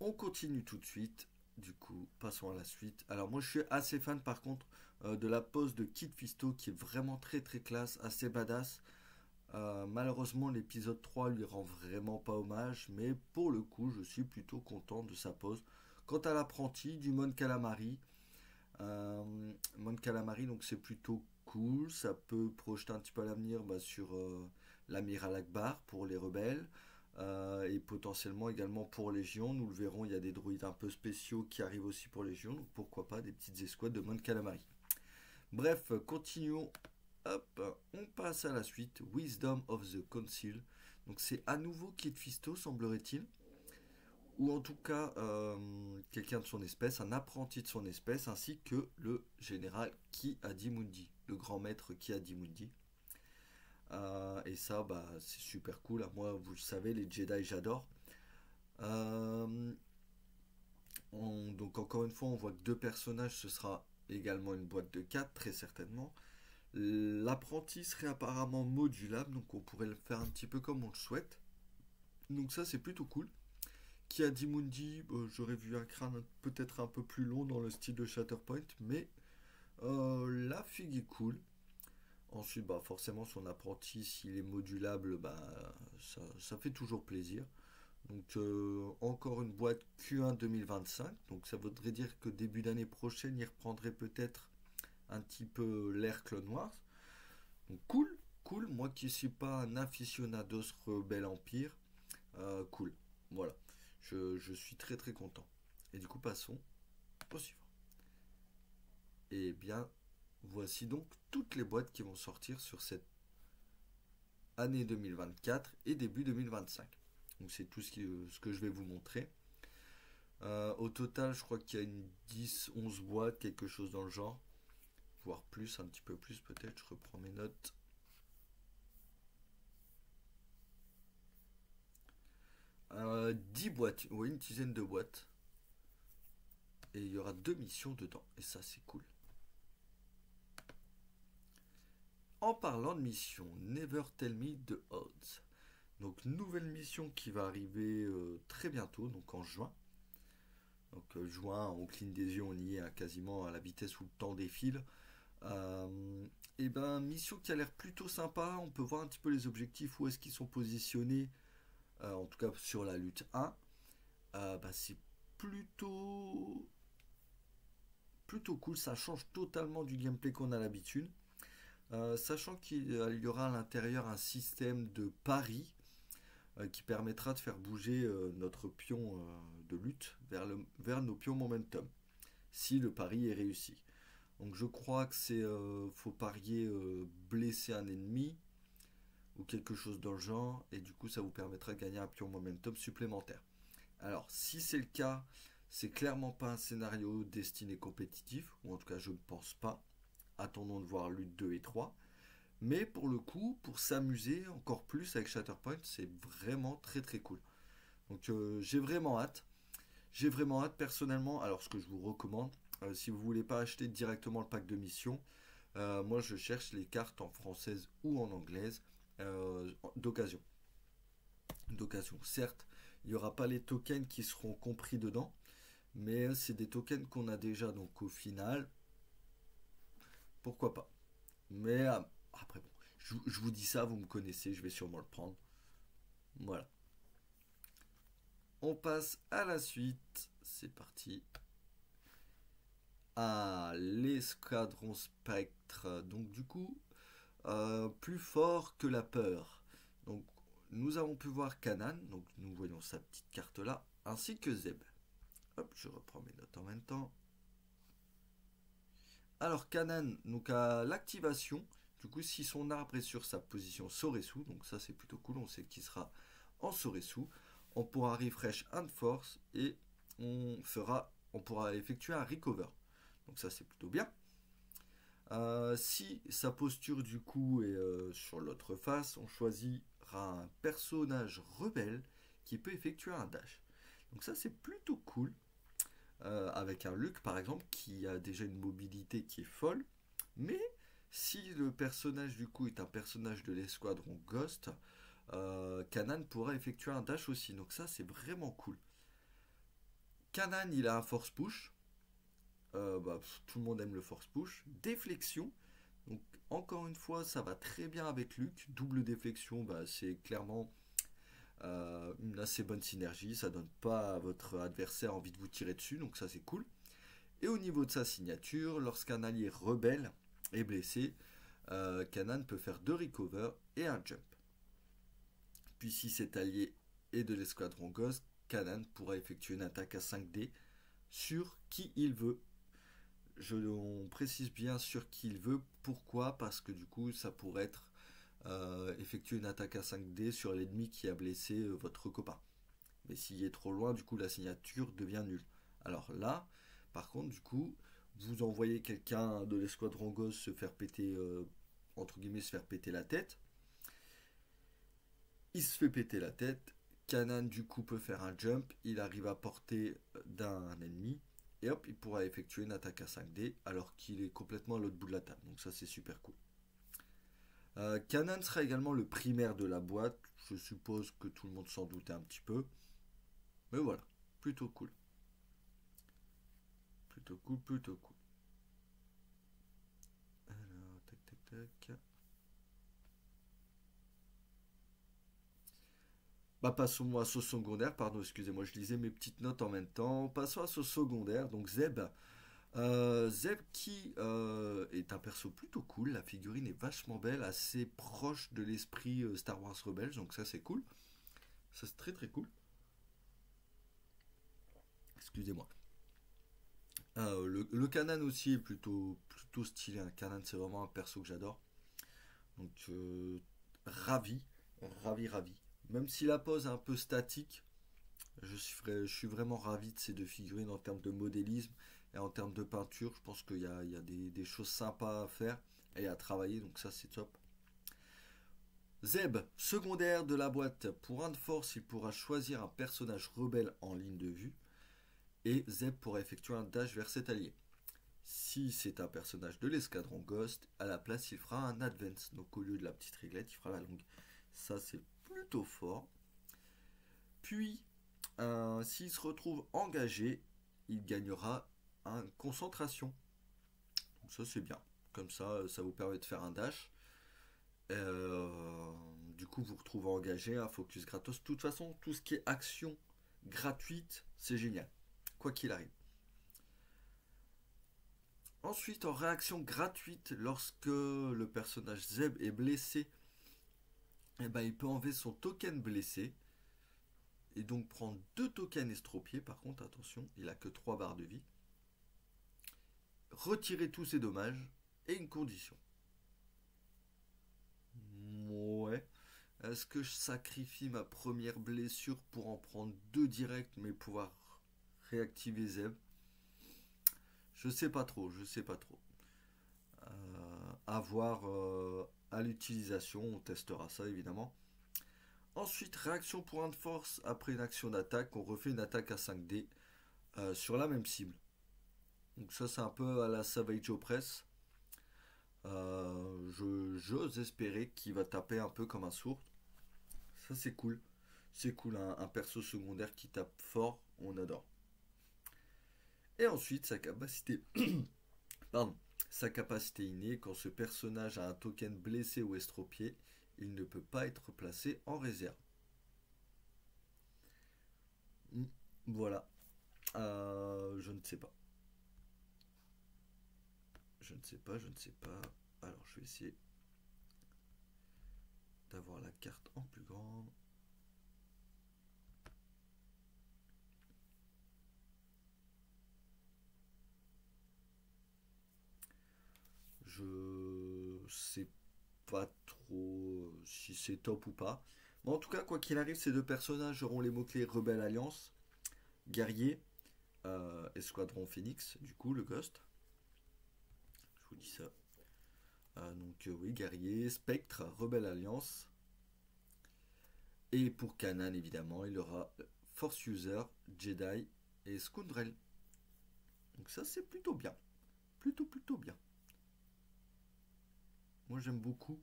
On continue tout de suite. Du coup, passons à la suite. Alors moi, je suis assez fan par contre de la pose de Kid Fisto qui est vraiment très très classe, assez badass. Malheureusement, l'épisode 3 lui rend vraiment pas hommage, mais pour le coup, je suis plutôt content de sa pose. Quant à l'apprenti du Mon Calamari, Mon Calamari, donc c'est plutôt cool. Ça peut projeter un petit peu à l'avenir sur l'amiral Akbar pour les rebelles. Et potentiellement également pour Légion. Nous le verrons, il y a des droïdes un peu spéciaux qui arrivent aussi pour Légion, donc pourquoi pas des petites escouades de Mon Calamari. Bref, continuons. Hop, on passe à la suite. Wisdom of the Council. Donc c'est à nouveau Kid Fisto, semblerait-il. Ou en tout cas, quelqu'un de son espèce, un apprenti de son espèce, ainsi que le général Ki-Adi-Mundi, le grand maître Ki-Adi-Mundi. Et ça, c'est super cool. Moi, vous le savez, les Jedi, j'adore. Euh, donc, encore une fois, on voit que deux personnages, ce sera également une boîte de 4 très certainement. L'apprenti serait apparemment modulable, donc on pourrait le faire un petit peu comme on le souhaite. Donc, ça, c'est plutôt cool. Qui a dit Mundi, j'aurais vu un crâne peut-être un peu plus long dans le style de Shatterpoint, mais la figue est cool. Ensuite, forcément, son apprenti, s'il est modulable, ça fait toujours plaisir. Donc, encore une boîte Q1 2025. Donc, ça voudrait dire que début d'année prochaine, il reprendrait peut-être un petit peu l'ère Clone Wars. Donc, cool, cool. Moi qui ne suis pas un aficionados Rebelle Empire, cool. Voilà. Je suis très très content. Et du coup, passons au suivant. Et bien, voici donc toutes les boîtes qui vont sortir sur cette année 2024 et début 2025. Donc c'est tout ce que je vais vous montrer. Au total, je crois qu'il y a une 10-11 boîtes, quelque chose dans le genre. Voire plus, un petit peu plus peut-être. Je reprends mes notes. Euh, 10 boîtes, oui, une dizaine de boîtes. Et il y aura 2 missions dedans. Et ça, c'est cool. En parlant de mission, Never Tell Me the Odds. Donc nouvelle mission qui va arriver très bientôt, donc en juin. Donc juin, on cligne des yeux, on y est quasiment à la vitesse où le temps défile. Et mission qui a l'air plutôt sympa. On peut voir un petit peu les objectifs, où est-ce qu'ils sont positionnés, en tout cas sur la lutte 1. C'est plutôt plutôt cool. Ça change totalement du gameplay qu'on a l'habitude. Sachant qu'il y aura à l'intérieur un système de paris qui permettra de faire bouger notre pion de lutte vers nos pions momentum, si le pari est réussi. Donc je crois que c'est faut parier blesser un ennemi ou quelque chose dans le genre, et du coup ça vous permettra de gagner un pion momentum supplémentaire. Alors si c'est le cas, c'est clairement pas un scénario destiné compétitif, ou en tout cas je ne pense pas. Attendons de voir lutte 2 et 3. Mais pour le coup, pour s'amuser encore plus avec Shatterpoint, c'est vraiment très très cool. Donc j'ai vraiment hâte. J'ai vraiment hâte personnellement. Alors ce que je vous recommande, si vous voulez pas acheter directement le pack de mission, moi je cherche les cartes en française ou en anglaise d'occasion. D'occasion. Certes, il n'y aura pas les tokens qui seront compris dedans, mais c'est des tokens qu'on a déjà. Donc au final, pourquoi pas. Mais après bon, je vous dis ça, vous me connaissez, je vais sûrement le prendre. Voilà. On passe à la suite. C'est parti. L'escadron spectre. Donc du coup, plus fort que la peur. Donc nous avons pu voir Kanan, donc nous voyons sa petite carte là, ainsi que Zeb. Hop, je reprends mes notes en même temps. Alors Kanan, donc à l'activation, du coup si son arbre est sur sa position Soresu, donc ça c'est plutôt cool, on sait qu'il sera en Soresu, on pourra refresh un de force et on pourra effectuer un recover. Donc ça c'est plutôt bien. Si sa posture du coup est sur l'autre face, on choisira un personnage rebelle qui peut effectuer un dash. Donc ça c'est plutôt cool. Avec un Luke par exemple qui a déjà une mobilité qui est folle. Mais si le personnage du coup est un personnage de l'escadron Ghost, Kanan pourra effectuer un dash aussi. Donc ça c'est vraiment cool. Kanan, il a un force push. Tout le monde aime le force push. Déflexion. Donc, encore une fois, ça va très bien avec Luke. Double déflexion, c'est clairement une assez bonne synergie. Ça donne pas à votre adversaire envie de vous tirer dessus. Donc, ça, c'est cool. Et au niveau de sa signature, lorsqu'un allié rebelle est blessé, Kanan peut faire 2 recover et un jump. Puis si cet allié est de l'escadron Ghost, Kanan pourra effectuer une attaque à 5D sur qui il veut. On précise bien sur qui il veut. Pourquoi? Parce que du coup, ça pourrait être effectuer une attaque à 5D sur l'ennemi qui a blessé votre copain. Mais s'il est trop loin, du coup, la signature devient nulle. Alors là, par contre, du coup, vous envoyez quelqu'un de l'escadron Ghost se faire péter, entre guillemets, se faire péter la tête. Il se fait péter la tête. Kanan, du coup, peut faire un jump. Il arrive à portée d'un ennemi. Et hop, il pourra effectuer une attaque à 5D alors qu'il est complètement à l'autre bout de la table. Donc ça, c'est super cool. Kanan sera également le primaire de la boîte. Je suppose que tout le monde s'en doutait un petit peu. Mais voilà, plutôt cool. Plutôt cool, plutôt cool. Alors, tac, tac, tac. Passons à sauce secondaire, pardon, excusez-moi, je lisais mes petites notes en même temps. Passons à sauce secondaire, donc Zeb. Zeb qui est un perso plutôt cool, la figurine est vachement belle, assez proche de l'esprit Star Wars Rebels, donc ça c'est cool. Ça c'est très très cool. Excusez-moi. Le Kanan aussi est plutôt stylé. Un Kanan c'est vraiment un perso que j'adore. Donc ravi, ravi. Même si la pose est un peu statique, je suis vraiment ravi de ces deux figurines en termes de modélisme et en termes de peinture. Je pense qu'il y a des choses sympas à faire et à travailler, donc ça c'est top. Zeb, secondaire de la boîte. Pour un de force, il pourra choisir un personnage rebelle en ligne de vue et Zeb pourra effectuer un dash vers cet allié. Si c'est un personnage de l'escadron Ghost, à la place il fera un advance. Donc au lieu de la petite réglette, il fera la longue. Ça c'est plutôt fort. Puis, s'il se retrouve engagé, il gagnera une concentration. Donc ça c'est bien. Comme ça vous permet de faire un dash. Du coup, vous retrouvez engagé, un focus gratos. De toute façon, tout ce qui est action gratuite, c'est génial. Quoi qu'il arrive. Ensuite, en réaction gratuite, lorsque le personnage Zeb est blessé, il peut enlever son token blessé et donc prendre 2 tokens estropiés. Par contre, attention, il a que 3 barres de vie. Retirer tous ses dommages et une condition. Ouais. Est-ce que je sacrifie ma première blessure pour en prendre 2 directs mais pouvoir réactiver Zeb? Je sais pas trop, je sais pas trop. À voir à l'utilisation, on testera ça évidemment. Ensuite, réaction point de force après une action d'attaque, on refait une attaque à 5D sur la même cible. Donc ça c'est un peu à la Savage Opress. J'ose espérer qu'il va taper un peu comme un sourd. Ça c'est cool. C'est cool, un perso secondaire qui tape fort, on adore. Et ensuite, sa capacité. Pardon. Sa capacité innée, quand ce personnage a un token blessé ou estropié, il ne peut pas être placé en réserve. Voilà. Je ne sais pas. Je ne sais pas, je ne sais pas. Alors, je vais essayer d'avoir la carte en plus grande. Je sais pas trop si c'est top ou pas. Mais en tout cas, quoi qu'il arrive, ces deux personnages auront les mots-clés Rebelle Alliance, Guerrier, Escadron Phoenix, du coup, le Ghost. Je vous dis ça. Oui, Guerrier, Spectre, Rebelle Alliance. Et pour Kanan, évidemment, il aura Force User, Jedi et Scoundrel. Donc ça, c'est plutôt bien. Plutôt bien. Moi, j'aime beaucoup.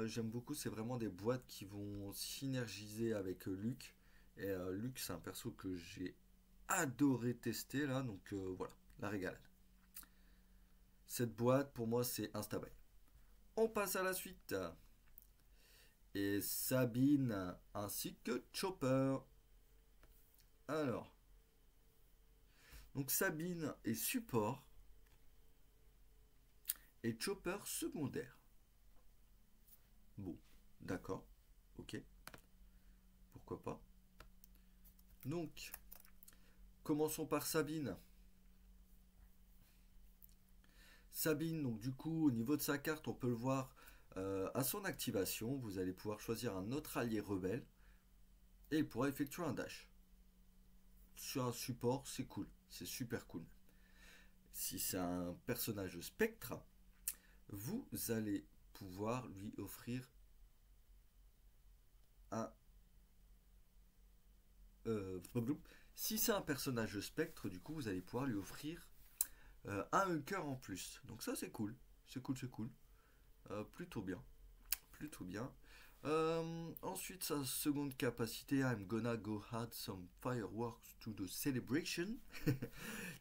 J'aime beaucoup, c'est vraiment des boîtes qui vont synergiser avec Luke. Et Luke, c'est un perso que j'ai adoré tester là, donc voilà, la régalade. Cette boîte, pour moi, c'est Instabuy. On passe à la suite. Et Sabine ainsi que Chopper. Alors, donc Sabine est support et Chopper secondaire. Bon, d'accord, ok, pourquoi pas. Donc, commençons par Sabine. Sabine, donc du coup, au niveau de sa carte, on peut le voir à son activation. Vous allez pouvoir choisir un autre allié rebelle et il pourra effectuer un dash. Sur un support, c'est cool, c'est super cool. Si c'est un personnage spectre, vous allez pouvoir lui offrir un. Si c'est un personnage spectre, du coup, vous allez pouvoir lui offrir un hunker en plus. Donc ça, c'est cool. C'est cool, c'est cool. Plutôt bien. Plutôt bien. Ensuite, sa seconde capacité, I'm gonna go add some fireworks to the celebration.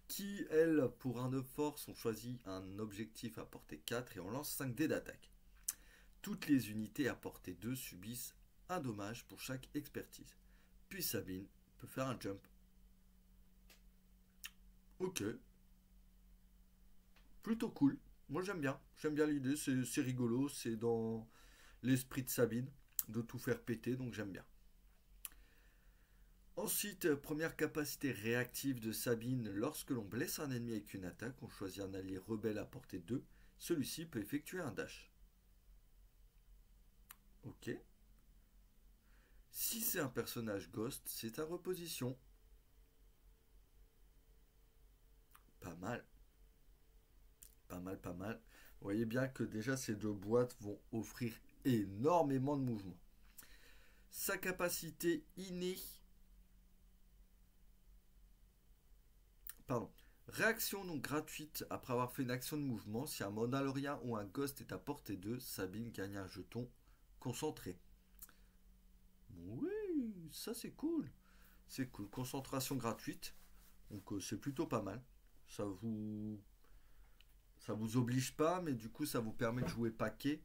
Qui, elle, pour un de force, on choisit un objectif à portée 4 et on lance 5 dés d'attaque. Toutes les unités à portée 2 subissent un dommage pour chaque expertise. Puis Sabine peut faire un jump. Ok, plutôt cool. Moi j'aime bien l'idée, c'est rigolo, c'est dans l'esprit de Sabine de tout faire péter, donc j'aime bien. Ensuite, première capacité réactive de Sabine, lorsque l'on blesse un ennemi avec une attaque, on choisit un allié rebelle à portée 2, celui-ci peut effectuer un dash. Ok. Si c'est un personnage ghost, c'est à reposition. Pas mal. Pas mal, pas mal. Vous voyez bien que déjà ces deux boîtes vont offrir énormément de mouvements. Sa capacité innée. Pardon. Réaction donc gratuite après avoir fait une action de mouvement. Si un Mandalorien ou un Ghost est à portée 2, Sabine gagne un jeton concentré. Oui, ça c'est cool. C'est cool. Concentration gratuite. Donc c'est plutôt pas mal. Ça vous ça vous oblige pas, mais du coup ça vous permet de jouer paquet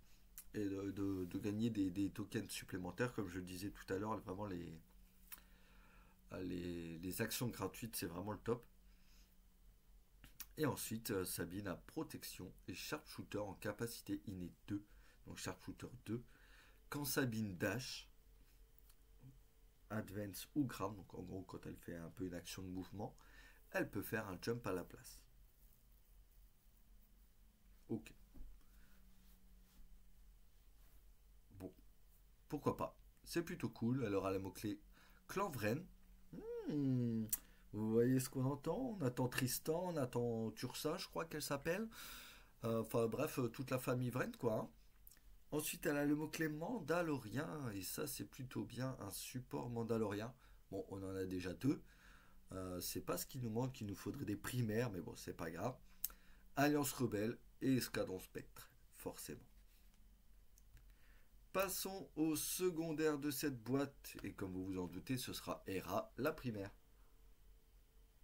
et de gagner des tokens supplémentaires, comme je le disais tout à l'heure, vraiment les actions gratuites, c'est vraiment le top. Et ensuite, Sabine a protection et sharpshooter en capacité innée 2. Donc sharpshooter 2. Quand Sabine dash, advance ou grab, donc en gros quand elle fait un peu une action de mouvement, elle peut faire un jump à la place. Ok. Bon, pourquoi pas. C'est plutôt cool. Elle aura la mot-clé Clanvren. Hmm, vous voyez ce qu'on entend? On attend Tristan, on attend Tursa, je crois qu'elle s'appelle. Enfin bref, toute la famille Vren, quoi, hein. Ensuite, elle a le mot-clé Mandalorien, et ça, c'est plutôt bien un support Mandalorien. Bon, on en a déjà deux. C'est pas ce qui nous manque, il nous faudrait des primaires, mais bon, c'est pas grave. Alliance Rebelle et Escadron Spectre, forcément. Passons au secondaire de cette boîte, et comme vous vous en doutez, ce sera Hera, la primaire.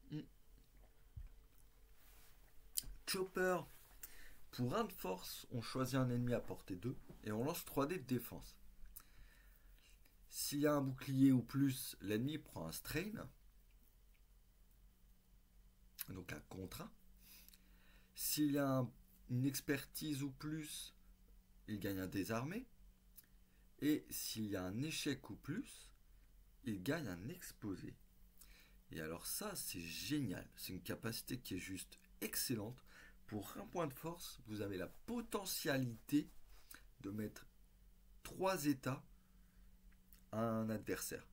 Hmm. Chopper. Pour 1 de force, on choisit un ennemi à portée 2 et on lance 3 dés de défense. S'il y a un bouclier ou plus, l'ennemi prend un strain, donc un contre 1. S'il y a une expertise ou plus, il gagne un désarmé. Et s'il y a un échec ou plus, il gagne un exposé. Et alors ça, c'est génial. C'est une capacité qui est juste excellente. Pour 1 point de force, vous avez la potentialité de mettre 3 états à un adversaire.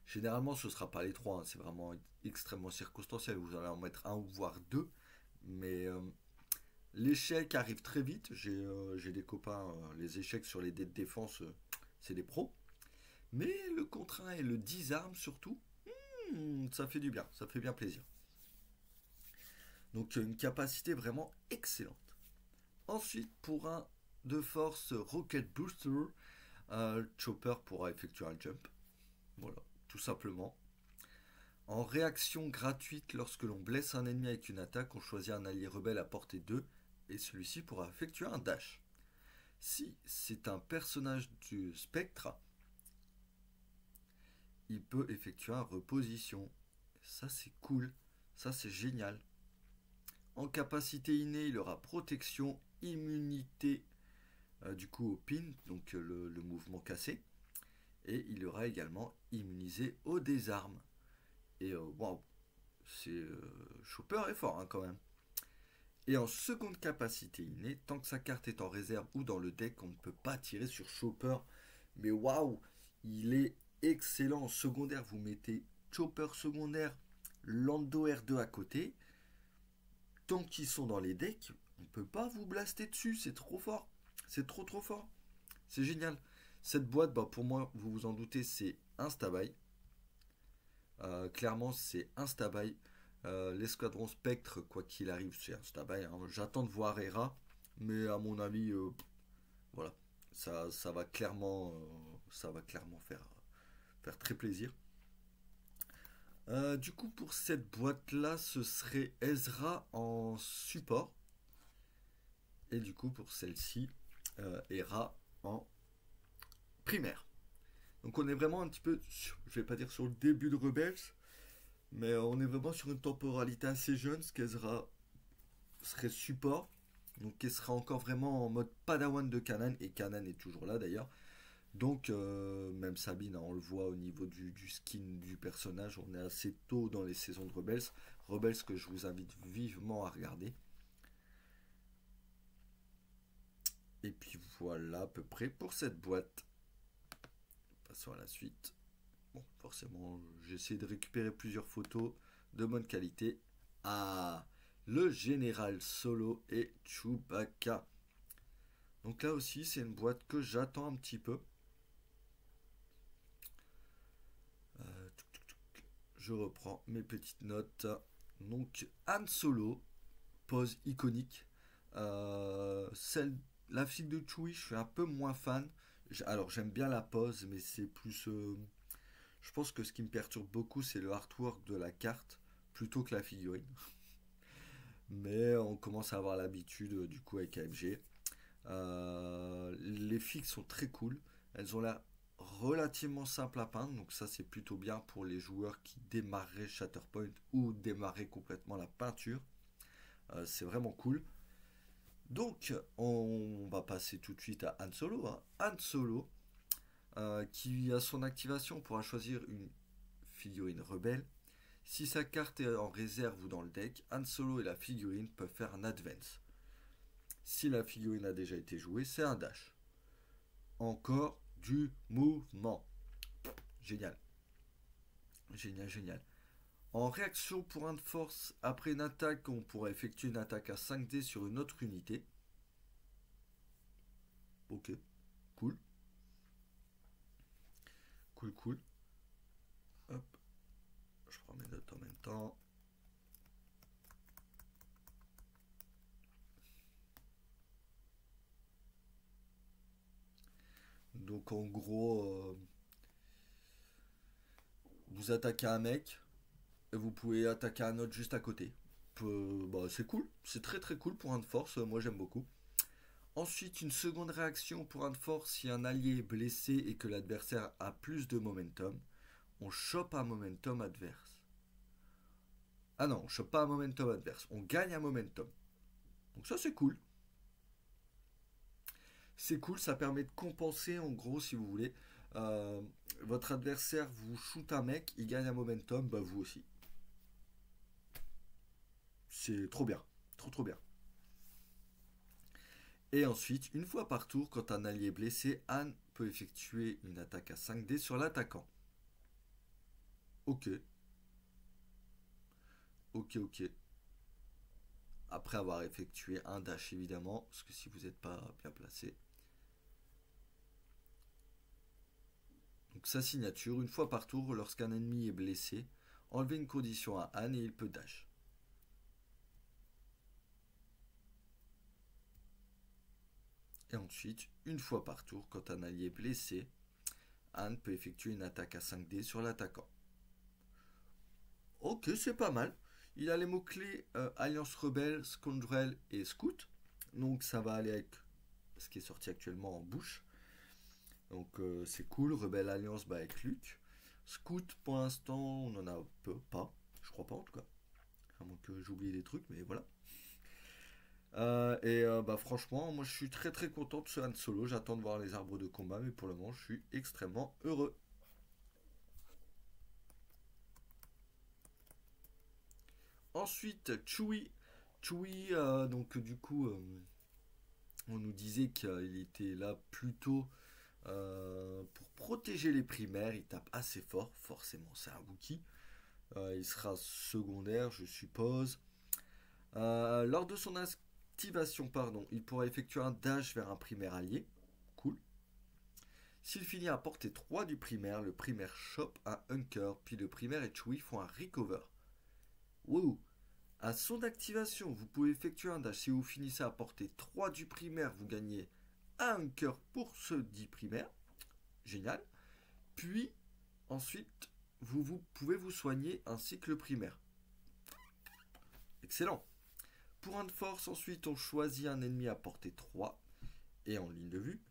Généralement, ce ne sera pas les 3, hein, c'est vraiment extrêmement circonstanciel. Vous allez en mettre un ou voire 2. Mais l'échec arrive très vite. J'ai des copains, les échecs sur les dés de défense, c'est des pros. Mais le contre 1 et le disarme surtout, ça fait du bien, ça fait bien plaisir. Donc une capacité vraiment excellente. Ensuite, pour un de force Rocket Booster, Chopper pourra effectuer un jump. Voilà, tout simplement. En réaction gratuite, lorsque l'on blesse un ennemi avec une attaque, on choisit un allié rebelle à portée 2 et celui-ci pourra effectuer un dash. Si c'est un personnage du spectre, il peut effectuer un reposition. Ça c'est cool, ça c'est génial. En capacité innée, il aura protection, immunité du coup au pin, donc le mouvement cassé. Et il aura également immunisé au désarme. Et waouh, c'est Chopper est fort hein, quand même. Et en seconde capacité innée, tant que sa carte est en réserve ou dans le deck, on ne peut pas tirer sur Chopper. Mais waouh, il est excellent en secondaire. Vous mettez Chopper secondaire, Lando R2 à côté. Tant qu'ils sont dans les decks, on ne peut pas vous blaster dessus. C'est trop fort. C'est trop trop fort. C'est génial. Cette boîte, bah, pour moi, vous vous en doutez, c'est Instabuy. Clairement, c'est Instabuy. L'escadron Spectre, quoi qu'il arrive, c'est Instabuy. Hein. J'attends de voir Hera, mais à mon avis, voilà, ça va clairement faire très plaisir. Du coup, pour cette boîte-là, ce serait Ezra en support. Et du coup, pour celle-ci, Hera en primaire. Donc on est vraiment un petit peu, je vais pas dire sur le début de Rebels, mais on est vraiment sur une temporalité assez jeune, ce qu'Ezra serait support. Donc elle sera encore vraiment en mode padawan de Kanan, et Kanan est toujours là d'ailleurs. Donc même Sabine, hein, on le voit au niveau du skin du personnage, on est assez tôt dans les saisons de Rebels. Rebels que je vous invite vivement à regarder. Et puis voilà à peu près pour cette boîte. Passons à la suite. Bon, forcément, j'essaie de récupérer plusieurs photos de bonne qualité. Ah, le général Solo et Chewbacca. Donc là aussi, c'est une boîte que j'attends un petit peu. Je reprends mes petites notes. Donc, Han Solo, pose iconique. La fille de Chewie, je suis un peu moins fan. Alors, j'aime bien la pose, mais c'est plus. Je pense que ce qui me perturbe beaucoup, c'est le artwork de la carte plutôt que la figurine. Mais on commence à avoir l'habitude du coup avec AMG. Les figues sont très cool. Elles ont l'air relativement simples à peindre, donc ça c'est plutôt bien pour les joueurs qui démarreraient Shatterpoint ou démarreraient complètement la peinture. C'est vraiment cool. Donc on va passer tout de suite à Han Solo. Hein. Han Solo, qui à son activation pourra choisir une figurine rebelle. Si sa carte est en réserve ou dans le deck, Han Solo et la figurine peuvent faire un advance. Si la figurine a déjà été jouée, c'est un dash. Encore du mouvement. Génial. Génial, génial. En réaction pour un de force, après une attaque, on pourra effectuer une attaque à 5D sur une autre unité. Ok, cool. Cool, cool. Hop, je prends mes notes en même temps. Donc en gros, vous attaquez un mec et vous pouvez attaquer un autre juste à côté. Bah, c'est cool, c'est très très cool pour un de force, moi j'aime beaucoup. Ensuite, une seconde réaction pour un de force si un allié est blessé et que l'adversaire a plus de momentum, on chope un momentum adverse. Ah non, on chope pas un momentum adverse, on gagne un momentum. Donc ça c'est cool. C'est cool, ça permet de compenser en gros si vous voulez. Euh, Votre adversaire vous shoot un mec, il gagne un momentum, bah vous aussi. C'est trop bien, trop trop bien. Et ensuite, une fois par tour, quand un allié est blessé, Anne peut effectuer une attaque à 5D sur l'attaquant. Ok, ok, ok. Après avoir effectué un dash évidemment, parce que si vous n'êtes pas bien placé. Donc sa signature, une fois par tour, lorsqu'un ennemi est blessé, enlevez une condition à Anne et il peut dash. Et ensuite, une fois par tour, quand un allié est blessé, Anne peut effectuer une attaque à 5D sur l'attaquant. Ok, c'est pas mal. Il a les mots-clés Alliance Rebelle, Scoundrel et Scout. Donc ça va aller avec ce qui est sorti actuellement en bouche. Donc c'est cool. Rebelle Alliance bah, avec Luke. Scout, pour l'instant, on en a peu, pas. Je crois pas en tout cas. À moins que j'oublie des trucs, mais voilà. Bah franchement, moi je suis très très content de ce Han Solo. J'attends de voir les arbres de combat, mais pour le moment, je suis extrêmement heureux. Ensuite, Chewie. Chewie, donc du coup, on nous disait qu'il était là plutôt pour protéger les primaires. Il tape assez fort, forcément, c'est un Wookie. Il sera secondaire, je suppose. Lors de son activation, pardon, il pourra effectuer un dash vers un primaire allié. Cool. S'il finit à portée 3 du primaire, le primaire chope un Hunker, puis le primaire et Chewie font un recover. Wow. À son activation, vous pouvez effectuer un dash. Si vous finissez à portée 3 du primaire, vous gagnez un Hunker pour ce dit primaire. Génial. Puis, ensuite, vous pouvez vous soigner ainsi que le primaire. Excellent. Pour un de force, ensuite, on choisit un ennemi à portée 3 et en ligne de vue.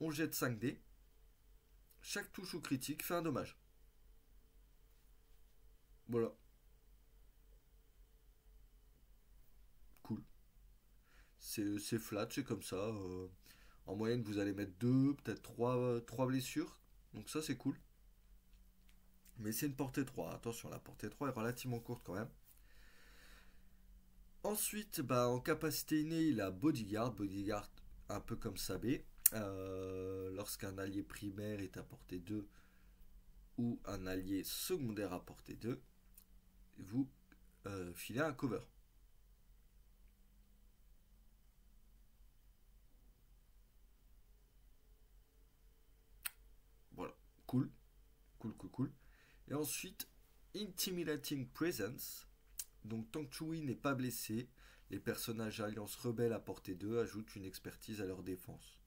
On jette 5 dés. Chaque touche ou critique fait un dommage. Voilà. Cool. C'est flat, c'est comme ça. En moyenne, vous allez mettre 2, peut-être 3 blessures. Donc ça, c'est cool. Mais c'est une portée 3. Attention, la portée 3 est relativement courte quand même. Ensuite, bah, en capacité innée, il a Bodyguard. Bodyguard, un peu comme Sabé. Lorsqu'un allié primaire est à portée 2 ou un allié secondaire à portée 2, vous filez un cover. Voilà, cool, cool, cool, cool. Et ensuite, Intimidating Presence. Donc, tant que Chewie n'est pas blessé, les personnages Alliance Rebelle à portée 2 ajoutent une expertise à leur défense.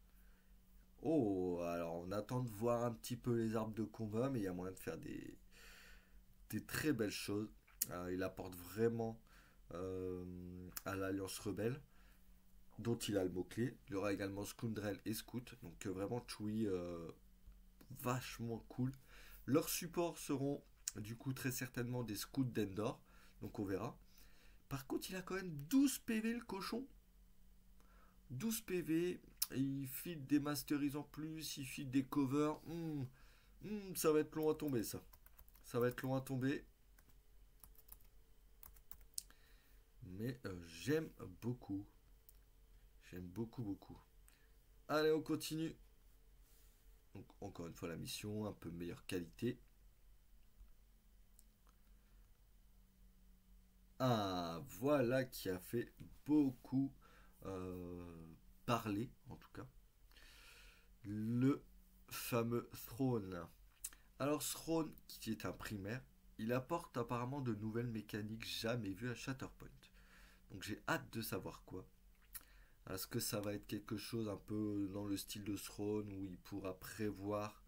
Oh, alors on attend de voir un petit peu les arbres de combat, mais il y a moyen de faire des très belles choses. Il apporte vraiment à l'Alliance Rebelle, dont il a le mot-clé. Il y aura également Scoundrel et Scout, donc vraiment Chewie vachement cool. Leurs supports seront du coup très certainement des Scouts d'Endor, donc on verra. Par contre, il a quand même 12 PV le cochon. 12 PV, il file des masteries en plus, il file des covers. Ça va être long à tomber ça. Ça va être long à tomber. Mais j'aime beaucoup. J'aime beaucoup, beaucoup. Allez, on continue. Donc, encore une fois, la mission, un peu meilleure qualité. Ah, voilà qui a fait beaucoup parler, en tout cas. Le fameux Throne. Alors, Throne, qui est un primaire, il apporte apparemment de nouvelles mécaniques jamais vues à Shatterpoint. Donc, j'ai hâte de savoir quoi. Est-ce que ça va être quelque chose un peu dans le style de Throne où il pourra prévoir,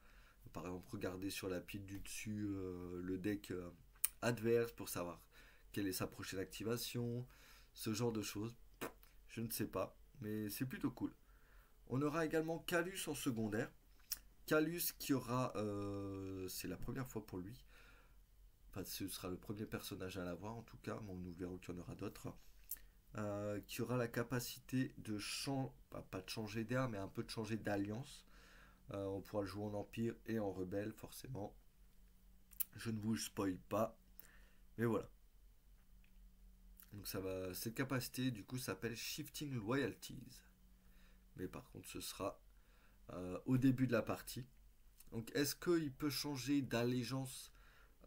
par exemple, regarder sur la pile du dessus le deck adverse pour savoir quelle est sa prochaine activation, ce genre de choses. Je ne sais pas, mais c'est plutôt cool. On aura également Calus en secondaire. Calus qui aura, c'est la première fois pour lui, enfin ce sera le premier personnage à l'avoir en tout cas, mais nous verrons qu'il y en aura d'autres, qui aura la capacité de changer, pas de changer d'air, mais un peu de changer d'alliance. On pourra le jouer en Empire et en Rebelle, forcément. Je ne vous spoil pas, mais voilà. Donc ça va, cette capacité du coup s'appelle Shifting Loyalties. Mais par contre, ce sera au début de la partie. Donc est-ce qu'il peut changer d'allégeance?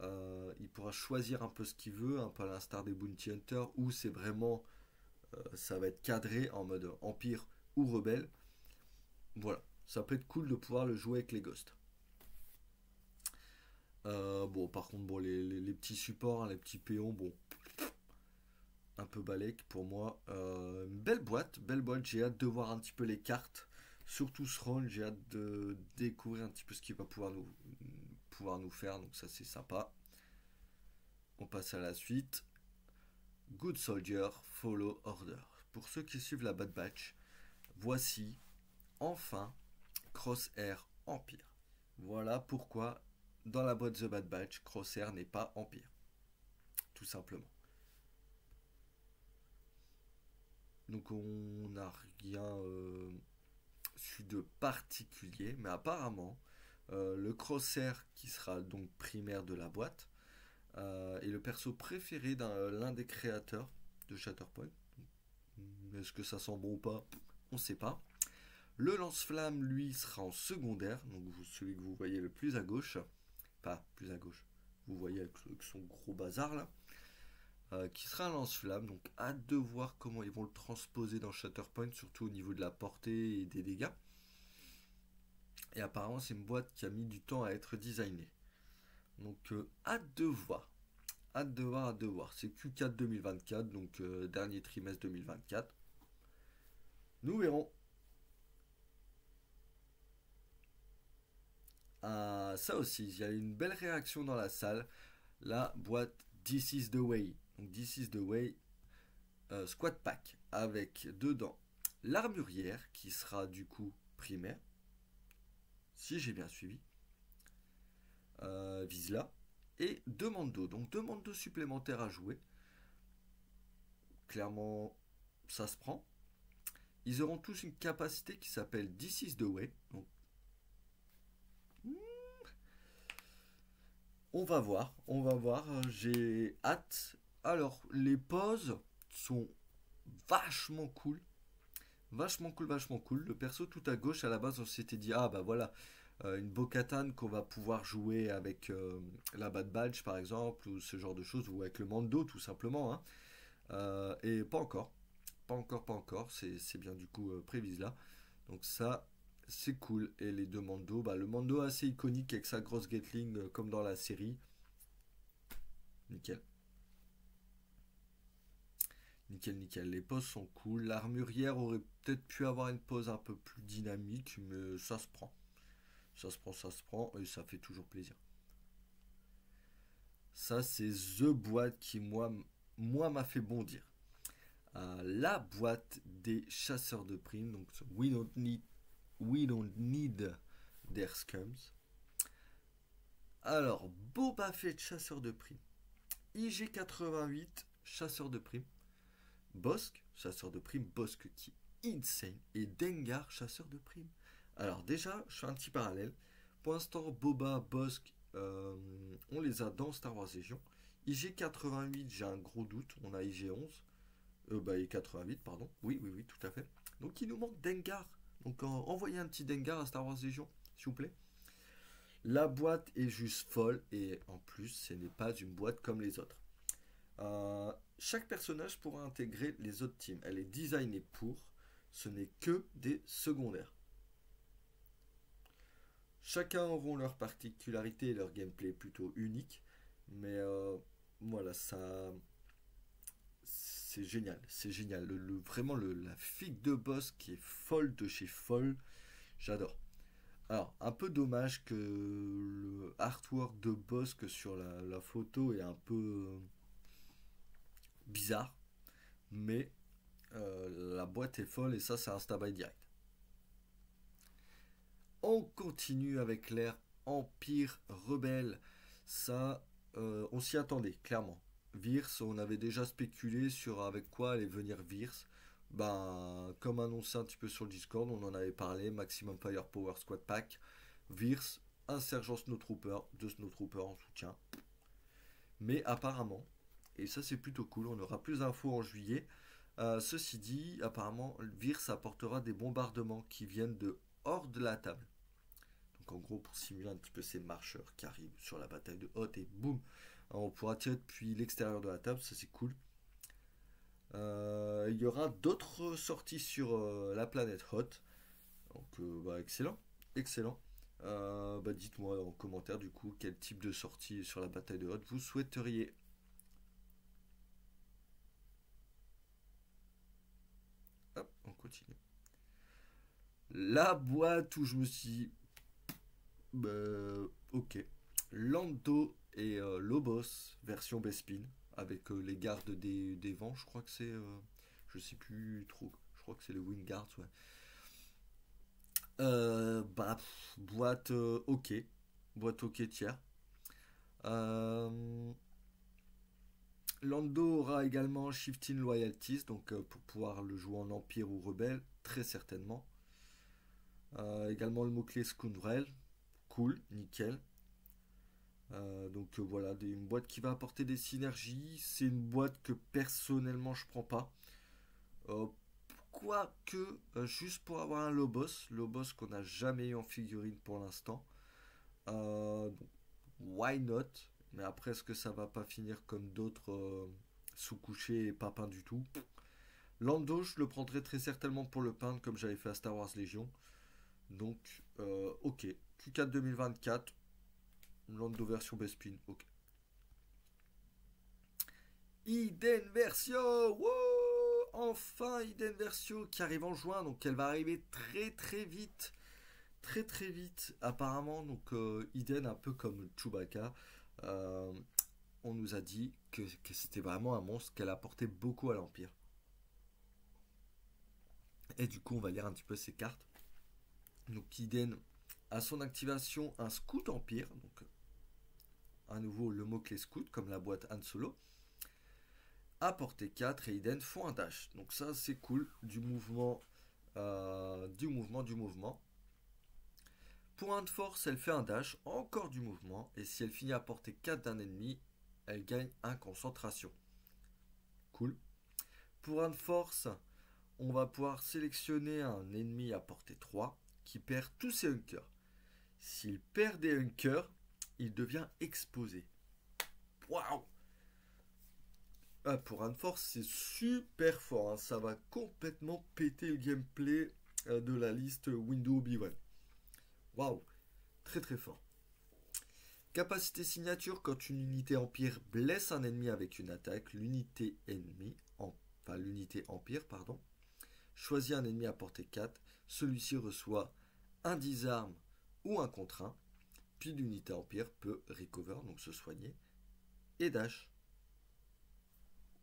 Il pourra choisir un peu ce qu'il veut, un peu à l'instar des Bounty Hunters, ou c'est vraiment, ça va être cadré en mode Empire ou Rebelle. Voilà, ça peut être cool de pouvoir le jouer avec les Ghosts. Bon, par contre, bon, les petits supports, hein, les petits péons, bon, un peu balèque pour moi. Belle boîte, belle boîte. J'ai hâte de voir un petit peu les cartes. Surtout Throne, j'ai hâte de découvrir un petit peu ce qu'il va pouvoir nous faire. Donc ça, c'est sympa. On passe à la suite. Good Soldier, Follow Order. Pour ceux qui suivent la Bad Batch, voici enfin Crosshair Empire. Voilà pourquoi dans la boîte The Bad Batch, Crosshair n'est pas Empire. Tout simplement. Donc on n'a rien su de particulier, mais apparemment, le Crosshair qui sera donc primaire de la boîte est le perso préféré d'un l'un des créateurs de Shatterpoint. Est-ce que ça sent bon ou pas? On ne sait pas. Le lance-flamme, lui, sera en secondaire, donc celui que vous voyez le plus à gauche. Pas plus à gauche. Vous voyez avec son gros bazar là. Qui sera un lance-flamme, donc hâte de voir comment ils vont le transposer dans Shatterpoint, surtout au niveau de la portée et des dégâts. Et apparemment, c'est une boîte qui a mis du temps à être designée. Donc, hâte de voir. Hâte de voir, hâte de voir. C'est Q4 2024, donc dernier trimestre 2024. Nous verrons. Ça aussi, il y a une belle réaction dans la salle. La boîte This is the Way. Donc, This is the Way Squad Pack. Avec dedans l'armurière qui sera du coup primaire. Si j'ai bien suivi. Vizsla. Et deux Mando. Donc deux Mando supplémentaires à jouer. Clairement, ça se prend. Ils auront tous une capacité qui s'appelle This is the Way. Donc, on va voir, on va voir. J'ai hâte. Alors, les poses sont vachement cool. Vachement cool, vachement cool. Le perso tout à gauche, à la base, on s'était dit, ah bah voilà, une Bo-Katan qu'on va pouvoir jouer avec la Bad Batch par exemple, ou ce genre de choses, ou avec le Mando tout simplement. Hein. Et pas encore. Pas encore, pas encore. C'est bien du coup prévise là. Donc ça, c'est cool. Et les deux Mando, bah, le Mando assez iconique avec sa grosse Gatling comme dans la série. Nickel. Nickel, nickel. Les poses sont cool. L'armurière aurait peut-être pu avoir une pose un peu plus dynamique, mais ça se prend. Ça se prend, ça se prend, et ça fait toujours plaisir. Ça, c'est The boîte qui, moi m'a fait bondir. La boîte des chasseurs de primes. Donc, we don't need their scums. Alors, Boba Fett, chasseur de primes. IG88, chasseur de primes. Bossk, chasseur de primes. Bossk qui est insane. Et Dengar, chasseur de primes. Alors, déjà, je fais un petit parallèle. Pour l'instant, Boba, Bossk, on les a dans Star Wars Légion. IG88, j'ai un gros doute. On a IG11. Et 88, pardon. Oui, oui, oui, tout à fait. Donc, il nous manque Dengar. Donc, envoyez un petit Dengar à Star Wars Légion, s'il vous plaît. La boîte est juste folle et en plus, ce n'est pas une boîte comme les autres. Chaque personnage pourra intégrer les autres teams. Elle est designée pour. Ce n'est que des secondaires. Chacun auront leur particularité et leur gameplay plutôt unique. Mais voilà, ça. C'est génial. C'est génial. Vraiment, la figue de boss qui est folle de chez folle. J'adore. Alors, un peu dommage que le artwork de Bossk sur la photo est un peu bizarre, mais la boîte est folle et ça, c'est un stab direct. On continue avec l'ère Empire Rebelle. Ça, on s'y attendait, clairement. Virs, on avait déjà spéculé sur avec quoi allait venir Virs. Ben, comme annoncé un petit peu sur le Discord, on en avait parlé, Maximum Firepower Squad Pack, Virs, un sergent Snowtrooper, deux Snowtroopers en soutien. Mais apparemment, et ça c'est plutôt cool, on aura plus d'infos en juillet. Ceci dit, apparemment, Virs apportera des bombardements qui viennent de hors de la table. Donc en gros, pour simuler un petit peu ces marcheurs qui arrivent sur la bataille de Hoth et boum, on pourra tirer depuis l'extérieur de la table, ça c'est cool. Il y aura d'autres sorties sur la planète Hoth. Donc excellent, excellent. Dites-moi en commentaire du coup quel type de sortie sur la bataille de Hoth vous souhaiteriez. Hop, on continue. La boîte où je me suis dit, ok. Lando Et Lobos, version Bespin, avec les gardes des vents, je crois que c'est... je sais plus trop, je crois que c'est le Wingard, ouais. Boîte OK. Boîte OK tiers. Euh, Lando aura également Shifting Loyalties, donc pour pouvoir le jouer en Empire ou Rebelle, très certainement. Également le mot-clé Scoundrel, cool, nickel. Voilà, une boîte qui va apporter des synergies. C'est une boîte que personnellement je prends pas. Euh, Quoique, juste pour avoir un Lobos qu'on n'a jamais eu en figurine pour l'instant. Donc, why not? Mais après, est-ce que ça va pas finir comme d'autres sous-couchés et pas peints du tout? Lando, je le prendrai très certainement pour le peindre comme j'avais fait à Star Wars Légion. Donc, ok. Q4 2024, Lando version Bespin, ok. Iden Versio, wow, enfin Iden Versio qui arrive en juin, donc elle va arriver très très vite, très très vite apparemment. Donc Iden un peu comme Chewbacca, euh, on nous a dit que c'était vraiment un monstre qu'elle apportait beaucoup à l'Empire. Et du coup on va lire un petit peu ses cartes. Donc Iden a son activation un Scout Empire, donc à nouveau le mot-clé Scout comme la boîte Han Solo. À portée 4 et Iden font un dash. Donc ça c'est cool, du mouvement, du mouvement. Pour un de force, elle fait un dash, encore du mouvement, et si elle finit à portée 4 d'un ennemi, elle gagne un concentration. Cool. Pour un de force, on va pouvoir sélectionner un ennemi à portée 3 qui perd tous ses hunkers. S'il perd des hunkers, il devient exposé. Waouh! Pour un force, c'est super fort, hein. Ça va complètement péter le gameplay de la liste Windows Obi-Wan. Waouh! Très très fort. Capacité signature, quand une unité empire blesse un ennemi avec une attaque, l'unité empire, pardon, choisit un ennemi à portée 4, celui-ci reçoit un disarme ou un contre 1, puis l'unité empire peut recover, donc se soigner, et dash.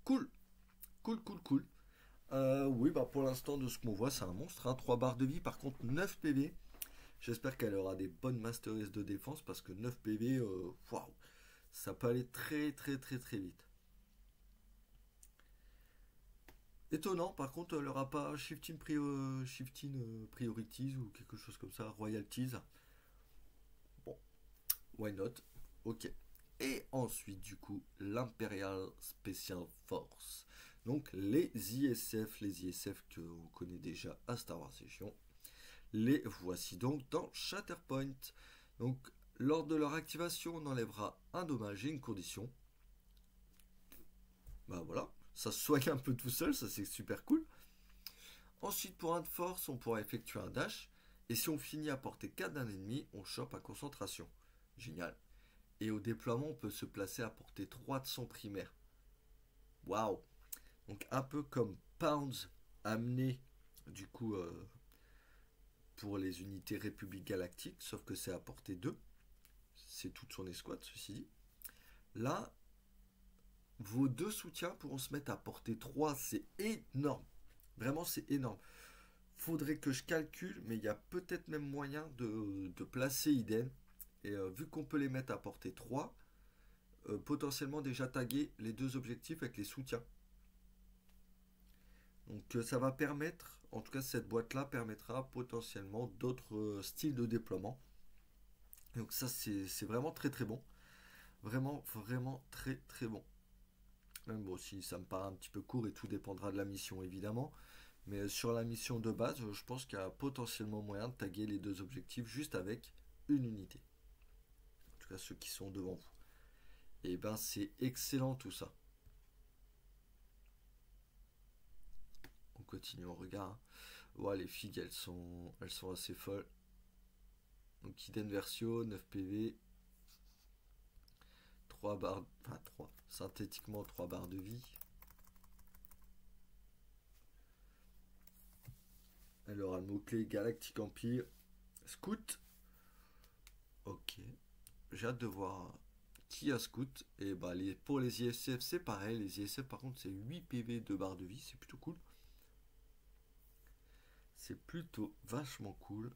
Cool, cool, cool, cool. Oui, bah pour l'instant, de ce qu'on voit, c'est un monstre, hein. 3 barres de vie, par contre 9 PV. J'espère qu'elle aura des bonnes masteries de défense parce que 9 PV, waouh, ça peut aller très très très très vite. Étonnant, par contre, elle n'aura pas shifting priorities ou quelque chose comme ça, royalties. Bon, why not? Ok. Et ensuite, du coup, l'Imperial Special Force. Donc, les ISF que l'on connaît déjà à Star Wars Legion. Les voici donc dans Shatterpoint. Donc, lors de leur activation, on enlèvera un dommage et une condition. Bah voilà, ça se soigne un peu tout seul, ça c'est super cool. Ensuite, pour un de force, on pourra effectuer un dash. Et si on finit à portée 4 d'un ennemi, on chope à concentration. Génial. Et au déploiement, on peut se placer à portée 3 de son primaire. Waouh. Donc un peu comme Pounds amené du coup pour les unités République Galactique, sauf que c'est à portée 2. C'est toute son escouade, ceci dit. Là, vos deux soutiens pourront se mettre à portée 3, c'est énorme. Vraiment, c'est énorme. Faudrait que je calcule, mais il y a peut-être même moyen de placer Iden. Et vu qu'on peut les mettre à portée 3, potentiellement déjà taguer les deux objectifs avec les soutiens. Donc ça va permettre, en tout cas cette boîte-là permettra potentiellement d'autres styles de déploiement. Donc ça c'est vraiment très très bon. Vraiment, vraiment très très bon. Même bon, si ça me paraît un petit peu court et tout dépendra de la mission évidemment. Mais sur la mission de base, je pense qu'il y a potentiellement moyen de taguer les deux objectifs juste avec une unité. En tout cas ceux qui sont devant vous. Et ben c'est excellent tout ça. On continue, on regarde. Ouais, les figues elles sont assez folles. Donc Hidden Versio, 9 PV, 3 barres, enfin 3, synthétiquement 3 barres de vie. Elle aura le mot-clé Galactic Empire, Scout. Ok, j'ai hâte de voir Kia Scout. Et bah, pour les ISF, c'est pareil. Les ISF, par contre, c'est 8 PV, 2 barres de vie. C'est plutôt cool. C'est plutôt vachement cool.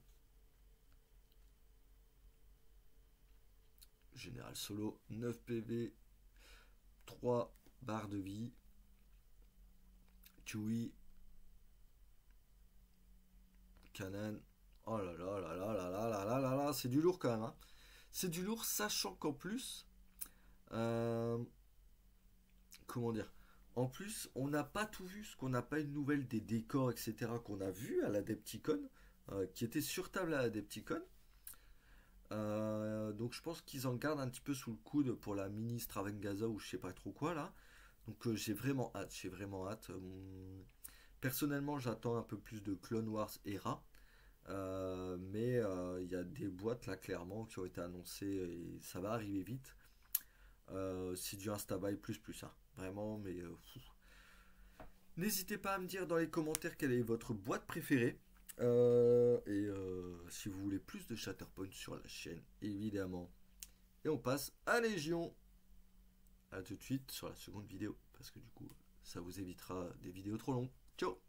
Général solo, 9 PV, 3 barres de vie. Chewie. Canon. Oh là là là là là là là là là là. C'est du lourd quand même. Hein. C'est du lourd, sachant qu'en plus. Comment dire? En plus, on n'a pas tout vu, ce qu'on n'a pas une nouvelle des décors, etc. qu'on a vu à l'Adepticon, qui était sur table à l'Adepticon. Donc je pense qu'ils en gardent un petit peu sous le coude pour la mini Stravengaza ou je sais pas trop quoi là. Donc j'ai vraiment hâte, j'ai vraiment hâte. Personnellement, j'attends un peu plus de Clone Wars Era. Mais il y a des boîtes là clairement qui ont été annoncées et ça va arriver vite. C'est du Instabuy plus hein. Vraiment, mais n'hésitez pas à me dire dans les commentaires quelle est votre boîte préférée. Si vous voulez plus de Shatterpoint sur la chaîne, évidemment. Et on passe à Légion. A tout de suite sur la seconde vidéo. Parce que du coup, ça vous évitera des vidéos trop longues. Ciao!